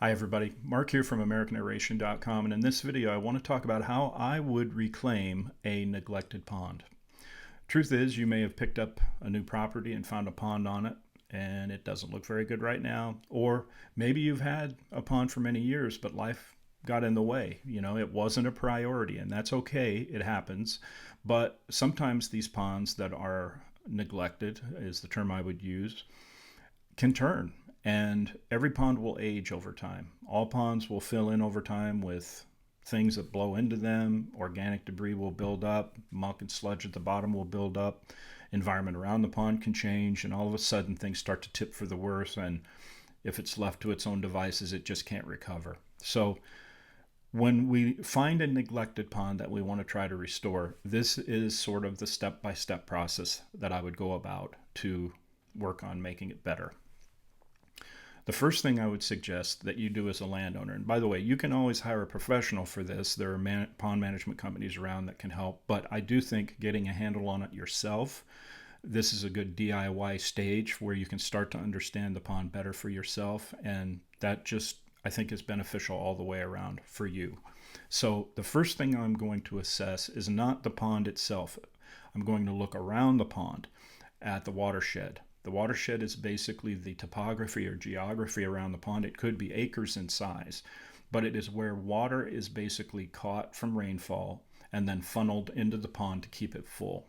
Hi everybody, Mark here from AmericanAeration.com, and in this video I want to talk about how I would reclaim a neglected pond. Truth is, you may have picked up a new property and found a pond on it and it doesn't look very good right now, or maybe you've had a pond for many years but life got in the way. It wasn't a priority, and that's okay, it happens. But sometimes these ponds that are neglected, is the term I would use, can turn, and every pond will age over time. All ponds will fill in over time with things that blow into them. Organic debris will build up, muck and sludge at the bottom will build up, environment around the pond can change, and all of a sudden things start to tip for the worse, and if it's left to its own devices, it just can't recover. So when we find a neglected pond that we want to try to restore, this is sort of the step-by-step process that I would go about to work on making it better. The first thing I would suggest that you do as a landowner, and by the way, you can always hire a professional for this. There are pond management companies around that can help, but I do think getting a handle on it yourself, this is a good DIY stage where you can start to understand the pond better for yourself, and that just, I think, is beneficial all the way around for you. So the first thing I'm going to assess is not the pond itself. I'm going to look around the pond at the watershed. The watershed is basically the topography or geography around the pond. It could be acres in size, but it is where water is basically caught from rainfall and then funneled into the pond to keep it full.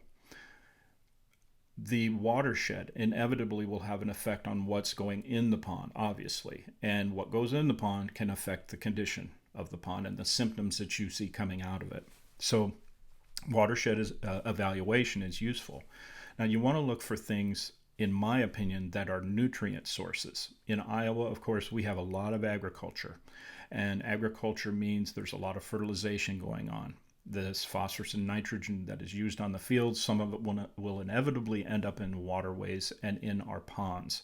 The watershed inevitably will have an effect on what's going in the pond, obviously, and what goes in the pond can affect the condition of the pond and the symptoms that you see coming out of it. So watershed evaluation is useful. Now you want to look for things, in my opinion, that are nutrient sources. In Iowa, of course, we have a lot of agriculture, and agriculture means there's a lot of fertilization going on. This phosphorus and nitrogen that is used on the fields, some of it will inevitably end up in waterways and in our ponds.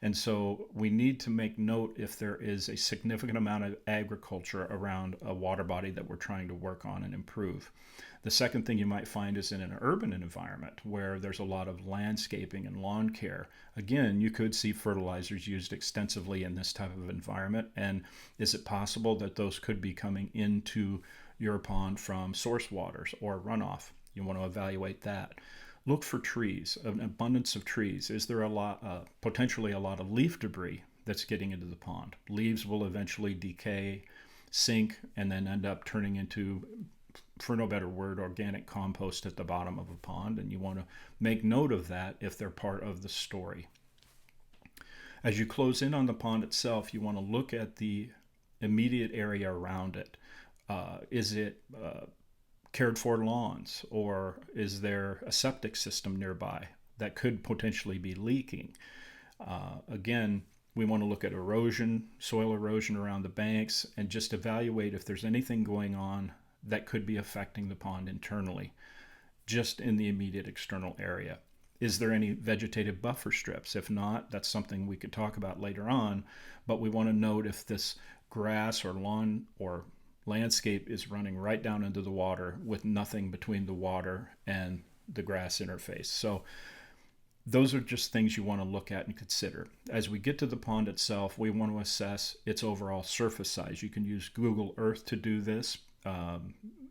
And so we need to make note if there is a significant amount of agriculture around a water body that we're trying to work on and improve. The second thing you might find is in an urban environment where there's a lot of landscaping and lawn care. Again, you could see fertilizers used extensively in this type of environment. And is it possible that those could be coming into your pond from source waters or runoff? You want to evaluate that. Look for trees, an abundance of trees. Is there potentially a lot of leaf debris that's getting into the pond? Leaves will eventually decay, sink, and then end up turning into, for no better word, organic compost at the bottom of a pond, and you want to make note of that if they're part of the story. As you close in on the pond itself, you want to look at the immediate area around it. Is it cared for lawns, or is there a septic system nearby that could potentially be leaking? Again, we want to look at erosion, soil erosion around the banks, and just evaluate if there's anything going on that could be affecting the pond internally, just in the immediate external area. Is there any vegetative buffer strips? If not, that's something we could talk about later on, but we want to note if this grass or lawn or landscape is running right down into the water with nothing between the water and the grass interface. So those are just things you want to look at and consider. As we get to the pond itself, we want to assess its overall surface size. You can use Google Earth to do this.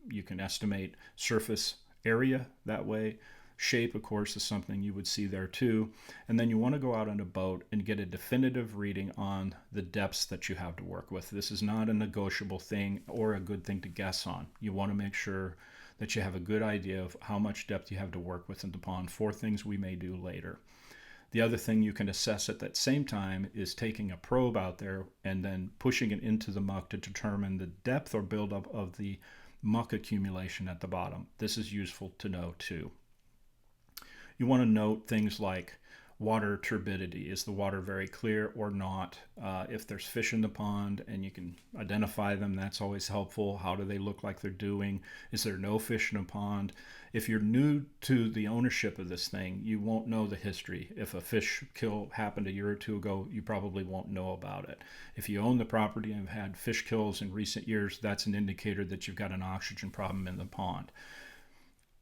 You can estimate surface area that way. Shape, of course, is something you would see there too. And then you want to go out on a boat and get a definitive reading on the depths that you have to work with. This is not a negotiable thing or a good thing to guess on. You want to make sure that you have a good idea of how much depth you have to work with in the pond for things we may do later. The other thing you can assess at that same time is taking a probe out there and then pushing it into the muck to determine the depth or buildup of the muck accumulation at the bottom. This is useful to know too. You want to note things like water turbidity. Is the water very clear or not? If there's fish in the pond and you can identify them, that's always helpful. How do they look like they're doing? Is there no fish in a pond? If you're new to the ownership of this thing, you won't know the history. If a fish kill happened a year or two ago, you probably won't know about it. If you own the property and have had fish kills in recent years, that's an indicator that you've got an oxygen problem in the pond.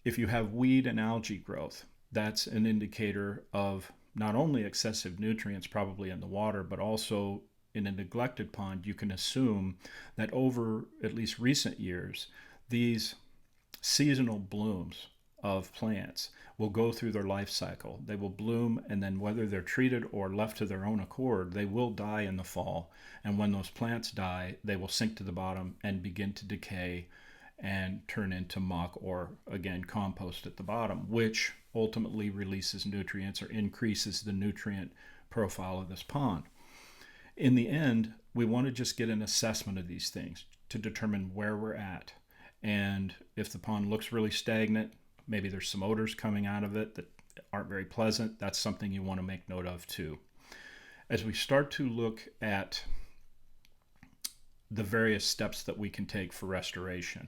If you have weed and algae growth, that's an indicator of not only excessive nutrients probably in the water, but also in a neglected pond, you can assume that over at least recent years, these seasonal blooms of plants will go through their life cycle. They will bloom, and then whether they're treated or left to their own accord, they will die in the fall. And when those plants die, they will sink to the bottom and begin to decay and turn into muck, or again compost at the bottom, which ultimately releases nutrients or increases the nutrient profile of this pond. In the end, we want to just get an assessment of these things to determine where we're at. And if the pond looks really stagnant, maybe there's some odors coming out of it that aren't very pleasant, that's something you want to make note of too. As we start to look at the various steps that we can take for restoration,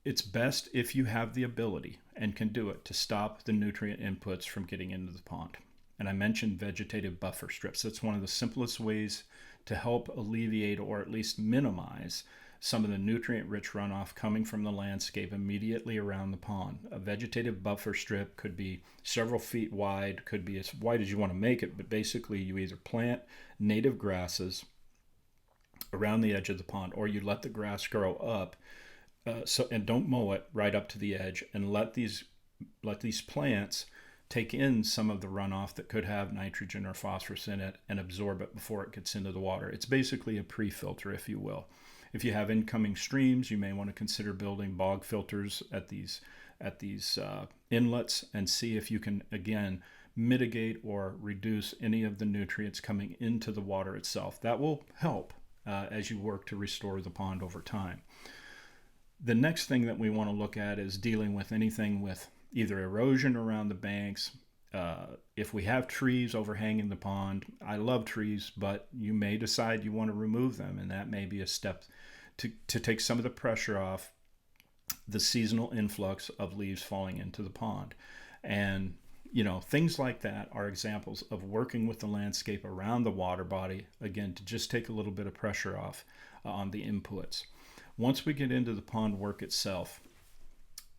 it's best, if you have the ability and can do it, to stop the nutrient inputs from getting into the pond. And I mentioned vegetative buffer strips. That's one of the simplest ways to help alleviate or at least minimize some of the nutrient-rich runoff coming from the landscape immediately around the pond. A vegetative buffer strip could be several feet wide, could be as wide as you want to make it, but basically you either plant native grasses around the edge of the pond, or you let the grass grow up, and don't mow it right up to the edge, and let these plants take in some of the runoff that could have nitrogen or phosphorus in it and absorb it before it gets into the water. It's basically a pre-filter, if you will. If you have incoming streams, you may want to consider building bog filters at these inlets, and see if you can, again, mitigate or reduce any of the nutrients coming into the water itself. That will help as you work to restore the pond over time. The next thing that we want to look at is dealing with anything with either erosion around the banks. If we have trees overhanging the pond, I love trees, but you may decide you want to remove them, and that may be a step to take some of the pressure off the seasonal influx of leaves falling into the pond. And things like that are examples of working with the landscape around the water body, again, to just take a little bit of pressure off on the inputs. Once we get into the pond work itself,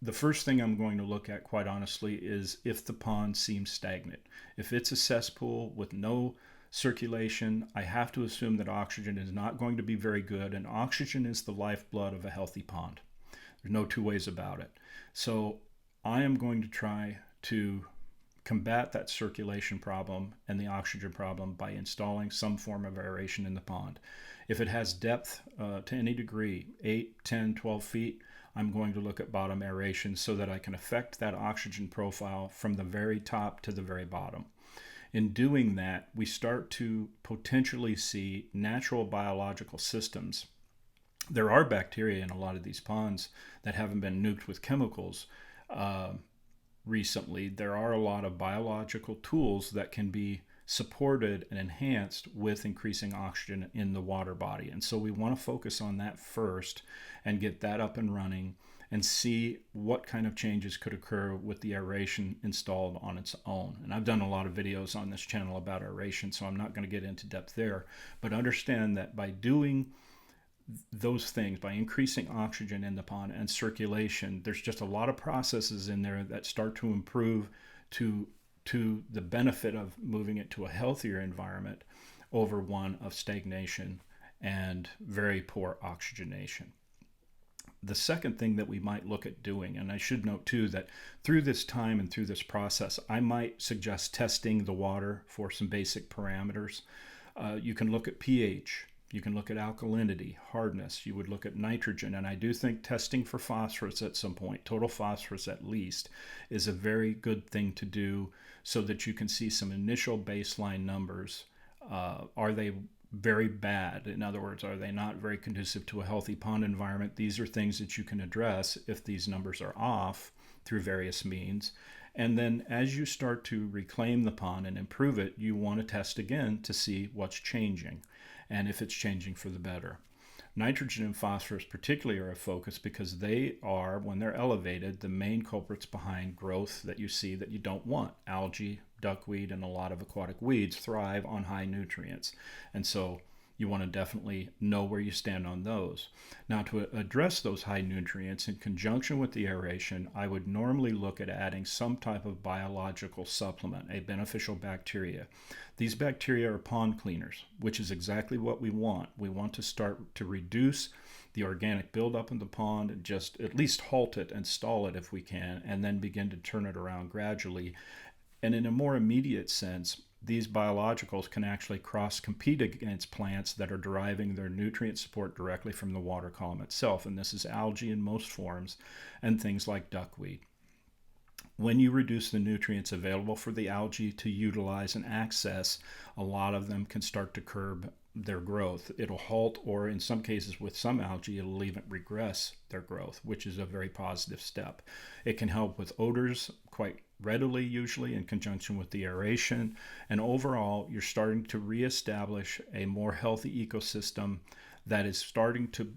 the first thing I'm going to look at, quite honestly, is if the pond seems stagnant. If it's a cesspool with no circulation, I have to assume that oxygen is not going to be very good, and oxygen is the lifeblood of a healthy pond. There's no two ways about it. So I am going to try to combat that circulation problem and the oxygen problem by installing some form of aeration in the pond. If it has depth to any degree, 8, 10, 12 feet, I'm going to look at bottom aeration so that I can affect that oxygen profile from the very top to the very bottom. In doing that, we start to potentially see natural biological systems. There are bacteria in a lot of these ponds that haven't been nuked with chemicals recently. There are a lot of biological tools that can be supported and enhanced with increasing oxygen in the water body. And so we want to focus on that first and get that up and running and see what kind of changes could occur with the aeration installed on its own. And I've done a lot of videos on this channel about aeration, so I'm not going to get into depth there, but understand that by doing those things, by increasing oxygen in the pond and circulation, there's just a lot of processes in there that start to improve to the benefit of moving it to a healthier environment over one of stagnation and very poor oxygenation. The second thing that we might look at doing, and I should note too that through this time and through this process, I might suggest testing the water for some basic parameters. You can look at pH. You can look at alkalinity, hardness. You would look at nitrogen. And I do think testing for phosphorus at some point, total phosphorus at least, is a very good thing to do so that you can see some initial baseline numbers. Are they very bad? In other words, are they not very conducive to a healthy pond environment? These are things that you can address if these numbers are off through various means. And then as you start to reclaim the pond and improve it, you want to test again to see what's changing and if it's changing for the better. Nitrogen and phosphorus particularly are a focus because they are, when they're elevated, the main culprits behind growth that you see that you don't want. Algae, duckweed, and a lot of aquatic weeds thrive on high nutrients. And so you want to definitely know where you stand on those. Now, to address those high nutrients in conjunction with the aeration, I would normally look at adding some type of biological supplement, a beneficial bacteria. These bacteria are pond cleaners, which is exactly what we want. We want to start to reduce the organic buildup in the pond and just at least halt it and stall it if we can, and then begin to turn it around gradually. And in a more immediate sense, these biologicals can actually cross-compete against plants that are deriving their nutrient support directly from the water column itself, and this is algae in most forms and things like duckweed. When you reduce the nutrients available for the algae to utilize and access, a lot of them can start to curb their growth. It'll halt, or in some cases with some algae, it'll even regress their growth, which is a very positive step. It can help with odors quite readily, usually in conjunction with the aeration, and overall you're starting to reestablish a more healthy ecosystem that is starting to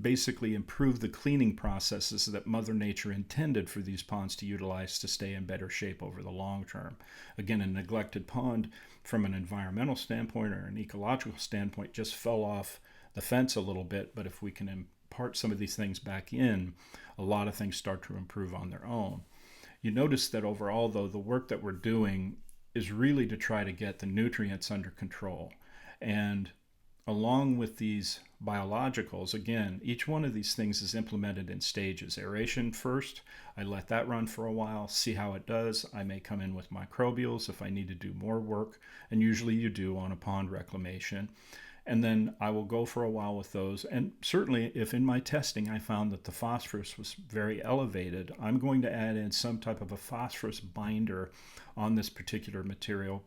basically improve the cleaning processes that Mother Nature intended for these ponds to utilize to stay in better shape over the long term. Again, a neglected pond from an environmental standpoint or an ecological standpoint just fell off the fence a little bit, but if we can impart some of these things back in, a lot of things start to improve on their own. You notice that overall, though, the work that we're doing is really to try to get the nutrients under control. And along with these biologicals, again, each one of these things is implemented in stages. Aeration first, I let that run for a while, see how it does. I may come in with microbials if I need to do more work, and usually you do on a pond reclamation. And then I will go for a while with those. And certainly if in my testing I found that the phosphorus was very elevated, I'm going to add in some type of a phosphorus binder on this particular material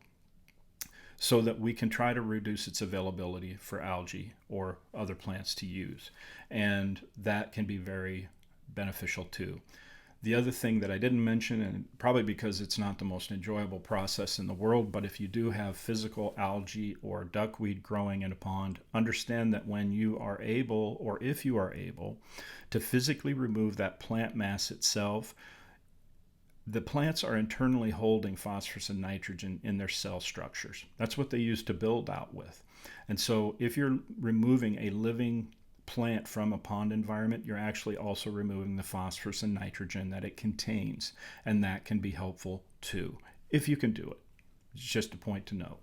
so that we can try to reduce its availability for algae or other plants to use. And that can be very beneficial too. The other thing that I didn't mention, and probably because it's not the most enjoyable process in the world, but if you do have physical algae or duckweed growing in a pond, understand that when you are able, or if you are able, to physically remove that plant mass itself, the plants are internally holding phosphorus and nitrogen in their cell structures. That's what they use to build out with. And so if you're removing a living plant from a pond environment, you're actually also removing the phosphorus and nitrogen that it contains, and that can be helpful too, if you can do it. It's just a point to note.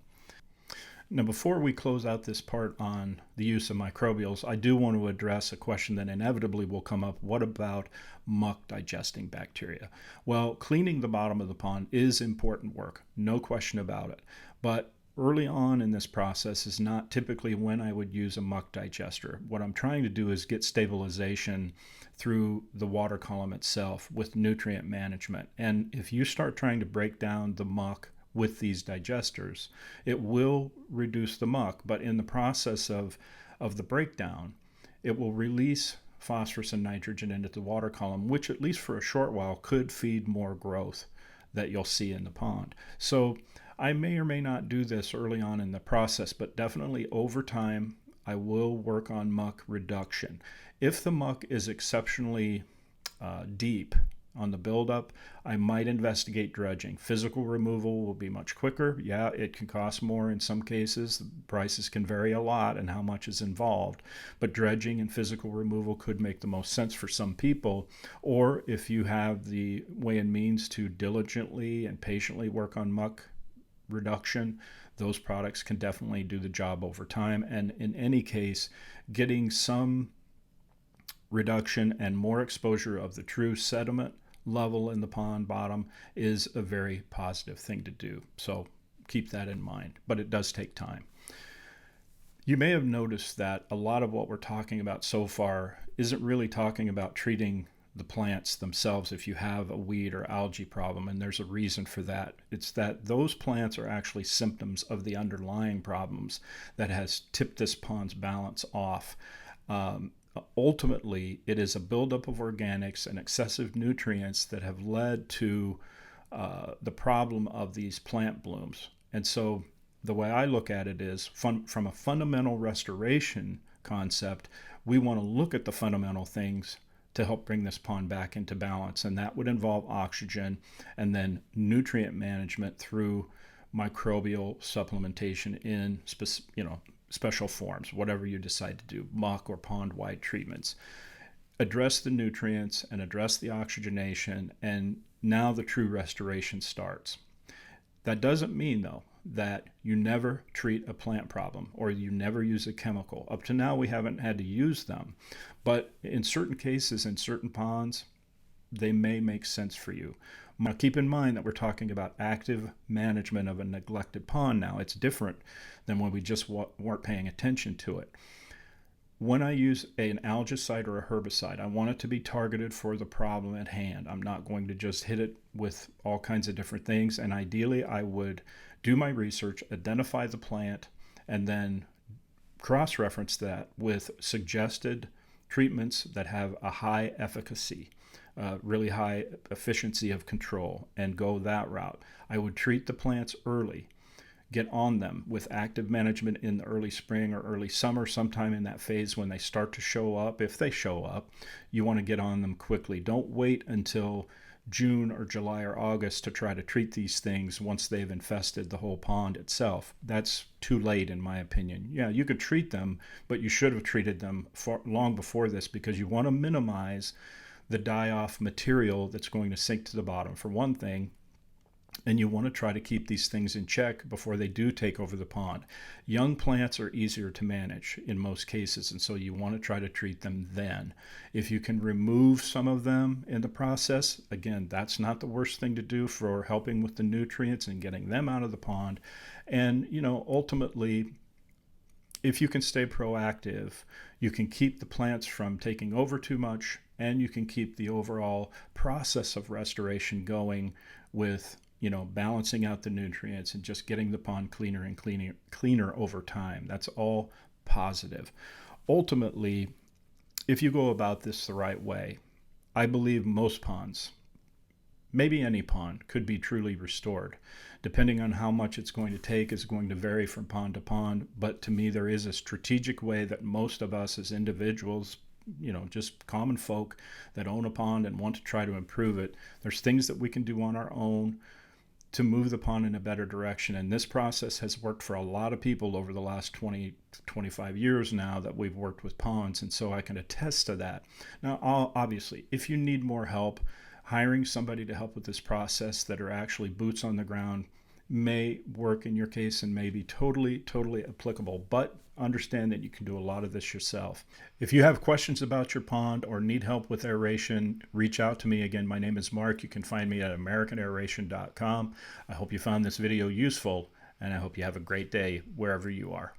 Now, before we close out this part on the use of microbials, I do want to address a question that inevitably will come up. What about muck digesting bacteria? Well, cleaning the bottom of the pond is important work, no question about it. But early on in this process is not typically when I would use a muck digester. What I'm trying to do is get stabilization through the water column itself with nutrient management. And if you start trying to break down the muck with these digesters, it will reduce the muck, but in the process of the breakdown, it will release phosphorus and nitrogen into the water column, which at least for a short while could feed more growth that you'll see in the pond. So I may or may not do this early on in the process, but definitely over time, I will work on muck reduction. If the muck is exceptionally deep on the buildup, I might investigate dredging. Physical removal will be much quicker. Yeah, it can cost more in some cases. The prices can vary a lot and how much is involved. But dredging and physical removal could make the most sense for some people. Or if you have the way and means to diligently and patiently work on muck reduction, those products can definitely do the job over time. And in any case, getting some reduction and more exposure of the true sediment level in the pond bottom is a very positive thing to do. So keep that in mind, but it does take time. You may have noticed that a lot of what we're talking about so far isn't really talking about treating the plants themselves if you have a weed or algae problem, and there's a reason for that. It's that those plants are actually symptoms of the underlying problems that has tipped this pond's balance off. Ultimately, it is a buildup of organics and excessive nutrients that have led to the problem of these plant blooms. And so the way I look at it is from a fundamental restoration concept, we want to look at the fundamental things to help bring this pond back into balance. And that would involve oxygen and then nutrient management through microbial supplementation in special forms, whatever you decide to do, muck or pond-wide treatments. Address the nutrients and address the oxygenation, and now the true restoration starts. That doesn't mean, though, that you never treat a plant problem or you never use a chemical. Up to now, we haven't had to use them. But in certain cases, in certain ponds, they may make sense for you. Now, keep in mind that we're talking about active management of a neglected pond now. It's different than when we just weren't paying attention to it. When I use an algicide or a herbicide, I want it to be targeted for the problem at hand. I'm not going to just hit it with all kinds of different things. And ideally, I would do my research, identify the plant, and then cross-reference that with suggested treatments that have a high efficacy, really high efficiency of control, and go that route. I would treat the plants early. Get on them with active management in the early spring or early summer, sometime in that phase when they start to show up. If they show up, you want to get on them quickly. Don't wait until June or July or August to try to treat these things once they've infested the whole pond itself. That's too late, in my opinion. Yeah, you could treat them, but you should have treated them long before this, because you want to minimize the die-off material that's going to sink to the bottom, for one thing. And you want to try to keep these things in check before they do take over the pond. Young plants are easier to manage in most cases, and so you want to try to treat them then. If you can remove some of them in the process, again, that's not the worst thing to do for helping with the nutrients and getting them out of the pond. And, ultimately, if you can stay proactive, you can keep the plants from taking over too much, and you can keep the overall process of restoration going with balancing out the nutrients and just getting the pond cleaner and cleaner over time. That's all positive. Ultimately, if you go about this the right way, I believe most ponds, maybe any pond, could be truly restored. Depending on how much it's going to take is going to vary from pond to pond, but to me there is a strategic way that most of us as individuals, just common folk that own a pond and want to try to improve it, there's things that we can do on our own to move the pond in a better direction. And this process has worked for a lot of people over the last 20, 25 years now that we've worked with ponds. And so I can attest to that. Now, obviously, if you need more help, hiring somebody to help with this process that are actually boots on the ground may work in your case and may be totally applicable. But understand that you can do a lot of this yourself. If you have questions about your pond or need help with aeration, reach out to me. Again, my name is Mark. You can find me at AmericanAeration.com. I hope you found this video useful, and I hope you have a great day wherever you are.